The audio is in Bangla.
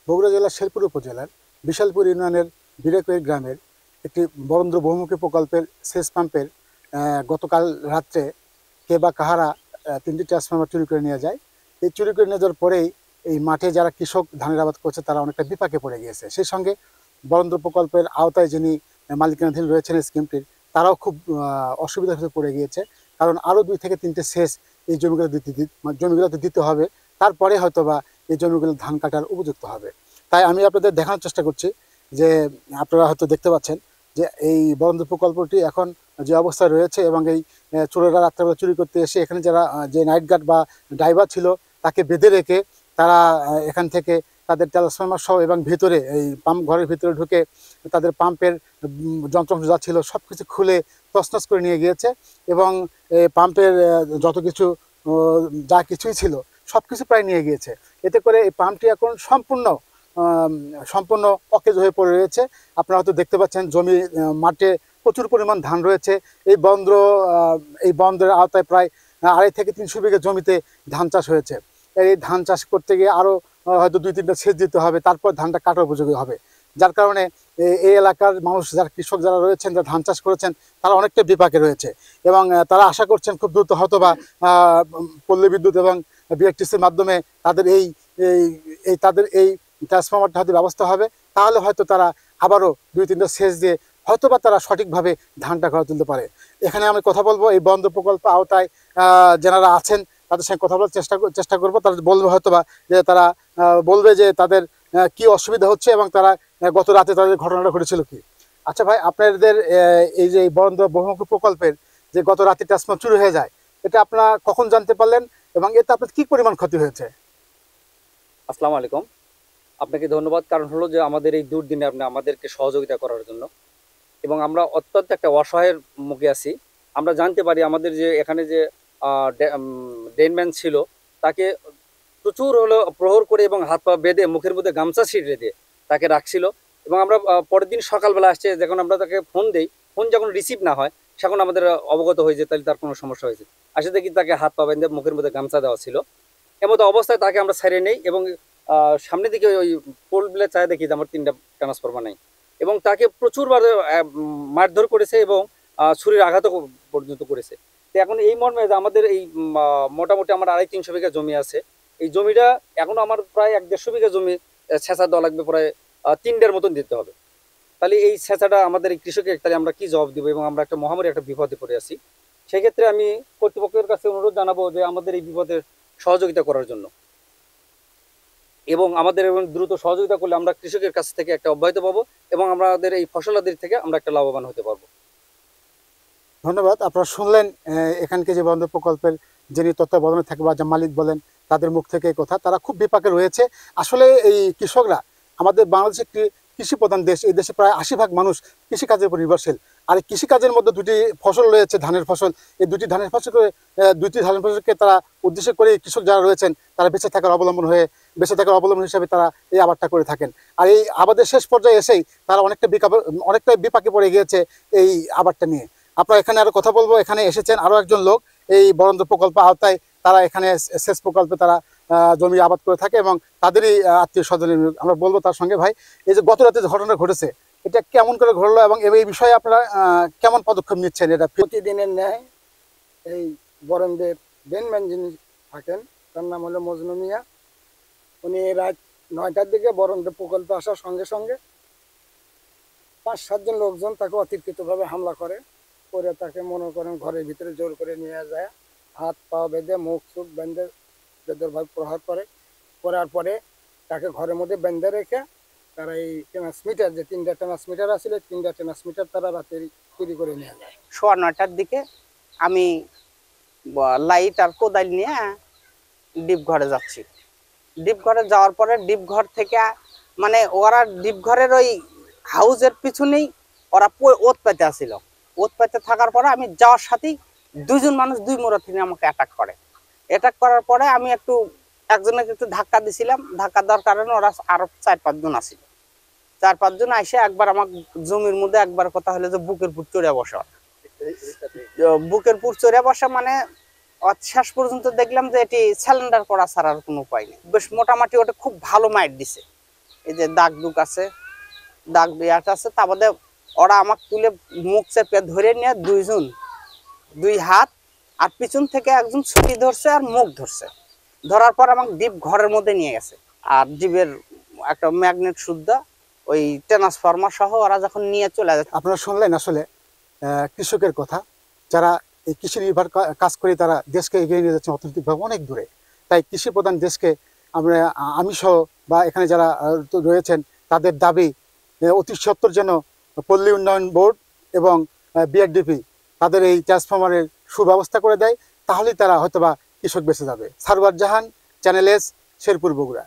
বগুড়া জেলার শেরপুর উপজেলার বিশালপুর ইউনিয়নের বিরাকৈর গ্রামের একটি বরেন্দ্র বহুমুখী প্রকল্পের সেচ পাম্পের গতকাল রাত্রে কে বা কাহারা তিনটি ট্রান্সফরমার চুরি করে নিয়ে যায়। এই চুরি করে নিয়ে যাওয়ার পরেই এই মাঠে যারা কৃষক ধানের আবাদ করছে তারা অনেকটা বিপাকে পড়ে গিয়েছে। সেই সঙ্গে বরেন্দ্র প্রকল্পের আওতায় যিনি মালিকানাধীন রয়েছেন স্কিমটির, তারাও খুব অসুবিধার ভিতরে পড়ে গিয়েছে। কারণ আরও 2 থেকে 3টে সেচ এই জমিগুলোতে দিতে হবে, তারপরে হয়তো বা এই জমিগুলো ধান কাটার উপযুক্ত হবে। তাই আমি আপনাদের দেখানোর চেষ্টা করছি যে আপনারা হয়তো দেখতে পাচ্ছেন যে এই বরেন্দ্র প্রকল্পটি এখন যে অবস্থায় রয়েছে, এবং এই চোরেরা রাত্রেবেলা চুরি করতে এসে এখানে যারা যে নাইট গার্ড বা ড্রাইভার ছিল তাকে বেঁধে রেখে তারা এখান থেকে তাদের ট্রান্সফরমার সহ এবং ভিতরে এই পাম্প ঘরের ভিতরে ঢুকে তাদের পাম্পের যন্ত্রাংশ যা ছিল সব কিছু খুলে তছনছ করে নিয়ে গিয়েছে। এবং পাম্পের যত কিছু যা কিছুই ছিল সব কিছু প্রায় নিয়ে গিয়েছে। এতে করে এই পাম্পটি এখন সম্পূর্ণ অকেজ হয়ে পড়ে রয়েছে। আপনারা হয়তো দেখতে পাচ্ছেন জমি মাঠে প্রচুর পরিমাণ ধান রয়েছে। এই বন্দরের আওতায় প্রায় 2.5 থেকে 300 বিঘা জমিতে ধান চাষ হয়েছে। এই ধান চাষ করতে গিয়ে আরও হয়তো 2-3টা সেচ দিতে হবে, তারপর ধানটা কাটার উপযোগী হবে। যার কারণে এই এলাকার মানুষ, যারা কৃষক যারা রয়েছেন, যারা ধান চাষ করেছেন, তারা অনেকটা বিপাকে রয়েছে। এবং তারা আশা করছেন খুব দ্রুত হয়তো বা পল্লী বিদ্যুৎ এবং বিআরটিসির মাধ্যমে তাদের এই ট্রান্সফরমারটা হয়তো ব্যবস্থা হবে। তাহলে হয়তো তারা আবারও 2-3টা সেচ দিয়ে হয়তোবা তারা সঠিকভাবে ধানটা ঘরে তুলতে পারে। এখানে আমি কথা বলবো এই বন্দর প্রকল্প আওতায় যারা আছেন তাদের সঙ্গে কথা বলার চেষ্টা করবো। তারা বলবে হয়তোবা যে তারা বলবে যে তাদের কি অসুবিধা হচ্ছে এবং তারা গত রাতে তাদের ঘটনাটা ঘটেছিল কি। আচ্ছা ভাই, আপনাদের এই যে বরেন্দ্র বহুমুখী প্রকল্পের যে গত রাতে ট্রান্সফরমার চুরি হয়ে যায়, এটা আপনারা কখন জানতে পারলেন এবং এতে আপনার কি পরিমাণ ক্ষতি হয়েছে? আসসালামু আলাইকুম, আপনাকে ধন্যবাদ। কারণ হলো যে আমাদের এই দুর্দিনে আপনি আমাদেরকে সহযোগিতা করার জন্য, এবং আমরা অত্যন্ত একটা অসহায়ের মুখে আছি। আমরা জানতে পারি আমাদের যে এখানে যে ডেনম্যান ছিল তাকে প্রচুর হলো প্রহর করে এবং হাত পা বেঁধে মুখের মধ্যে গামছা ছিঁড়ে দিয়ে তাকে রাখছিল। এবং আমরা পরের দিন সকালবেলা আসছে, যখন আমরা তাকে ফোন দেই, ফোন যখন রিসিভ না হয় তখন আমাদের অবগত হয়ে যায় তাহলে তার কোনো সমস্যা হয়েছে। আসে দেখি তাকে হাত পা বেঁধে মুখের মধ্যে গামছা দেওয়া ছিল। এমতো অবস্থায় তাকে আমরা ছেড়ে নেই এবং সামনের দিকে ওই পোল বিলে চায় দেখি যে আমার 3টা ট্রান্সফরমার নেই, এবং তাকে প্রচুরবার মারধর করেছে এবং ছুরির আঘাতও পর্যন্ত করেছে। তো এখন এই মর্মে যে আমাদের এই মোটামুটি আমার 250-300 বিঘা জমি আছে। এই জমিটা এখনো আমার প্রায় 1-150 বিঘা জমি ছেঁচা দেওয়া লাগবে, প্রায় 3টার মতন দিতে হবে। তাহলে এই ছেঁচাটা আমাদের এই কৃষকের তাহলে আমরা কি জবাব দিব, এবং আমরা একটা মহামারী একটা বিপদে পড়ে আছি। সেক্ষেত্রে আমি কর্তৃপক্ষের কাছে অনুরোধ জানাবো যে আমাদের এই বিপদের সহযোগিতা করার জন্য, এবং আমাদের এবং দ্রুত সহযোগিতা করলে আমরা কৃষকের কাছ থেকে একটা অব্যাহতি পাবো এবং আমাদের এই ফসলাদির থেকে আমরা একটা লাভবান হতে পারবো। ধন্যবাদ। আপনারা শুনলেন এখানকে যে বন্দর প্রকল্পের যিনি তত্ত্বাবধানে থাকে বা যে মালিক বলেন, তাদের মুখ থেকে এই কথা। তারা খুব বিপাকে রয়েছে। আসলে এই কৃষকরা, আমাদের বাংলাদেশ একটি কৃষি প্রধান দেশ, এই দেশে প্রায় 80% মানুষ কৃষিকাজের উপর নির্ভরশীল। আর এই কৃষিকাজের মধ্যে 2টি ফসল রয়েছে, ধানের ফসল। এই 2টি ধানের ফসলকে তারা উদ্দেশ্য করে কৃষক যারা রয়েছেন তারা বেঁচে থাকার অবলম্বন হিসাবে তারা এই আবাদটা করে থাকেন। আর এই আবাদের শেষ পর্যায়ে এসেই তারা অনেকটা বিপাকে পড়ে গিয়েছে এই আবাদটা নিয়ে। আপনারা এখানে আরো কথা বলবো। এখানে এসেছেন আরো একজন লোক এই বরেন্দ্র প্রকল্প আওতায়, তারা এখানে সেচ প্রকল্পে তারা জমি আবাদ করে থাকে এবং তাদেরই আত্মীয় স্বজনের। আমরা বলবো তার সঙ্গে, ভাই এই যে গত রাতে যে ঘটনা ঘটেছে এটা কেমন করে ঘটলো এবং এই বিষয়ে আপনারা কেমন পদক্ষেপ নিচ্ছেন? এটা প্রতিদিনের ন্যায় এই বরেন্দ্রের ডেনম্যান যিনি থাকেন তার নাম হলো মজনু মিয়া। উনি রাত 9টার দিকে বরেন্দ্র প্রকল্পে আসার সঙ্গে সঙ্গে 5-7 জন লোকজন তাকে অতর্কিতভাবে হামলা করে তাকে মনে করেন ঘরের ভিতরে জোর করে নিয়ে যায়, হাত পা বেঁধে মুখ চোখ বেঁধে বেদরভাবে প্রহার করার পরে তাকে ঘরের মধ্যে বেঁধে রেখে তারা এই ট্রান্সমিটার, যে 3টা ট্রান্সমিটার আছিল, 3টা ট্রান্সমিটার তারা রাতে চুরি করে নিয়ে যায়। 9:15টার দিকে আমি লাইট আর কোদাল নিয়ে ডিপ ঘরে যাচ্ছি। ডিপ ঘরে যাওয়ার পরে ডিপ ঘর থেকে মানে ওরা ডিপ ঘরের ওই হাউজের পিছনেই ওরা ওত পেতে আসছিল। ওত পেতে থাকার পরে আমি যাওয়ার সাথেই 2 জন মানুষ 2 মোড়া থেকে আমাকে অ্যাটাক করার পরে আমি একজনকে একটু ধাক্কা দিছিলাম। ধাক্কা দেওয়ার কারণে ওরা আরো 4-5 জন আসছিল। 4-5 জন এসে একবার আমার জমির মধ্যে একবার কথা হলো যে বুকের পুর চড়ে বসা। বুকের পুর চড়ে বসা মানে শেষ পর্যন্ত দেখলাম যে এটি সিলিন্ডার করা ছাড়ার কোনো উপায় নেই। বেশ মোটামুটি ওটা খুব ভালো মাইট দিছে এই যে দাগ দুগ আছে, দাগ বিয়াট আছে। তা বাদে ওরা আমাকে তুলে মুখ চেপে ধরে নিয়ে দুইজন, দুই হাত আর পিছন থেকে একজন ছুটি ধরছে আর মুখ ধরছে। ধরার পর আমাকে ডিপ ঘরের মধ্যে নিয়ে গেছে। আর ডিপের একটা ম্যাগনেট শুদ্ধ ওই ট্রান্সফরমার সহ ওরা যখন নিয়ে চলে যায়। আপনারা শুনলেন আসলে কৃষকের কথা, যারা এই কৃষি নির্ভর কাজ করে তারা দেশকে এগিয়ে নিয়ে যাচ্ছে অর্থনৈতিকভাবে অনেক দূরে। তাই কৃষি প্রধান দেশকে আমরা, আমি সহ বা এখানে যারা রয়েছেন তাদের দাবি অতি সত্বর যেন পল্লী উন্নয়ন বোর্ড এবং বিআরডিপি তাদের এই ট্রান্সফরমারের সুব্যবস্থা করে দেয়, তাহলেই তারা হয়তোবা কৃষক বেঁচে যাবে। সারওয়ার জাহান, চ্যানেল এস, শেরপুর, বগুড়া।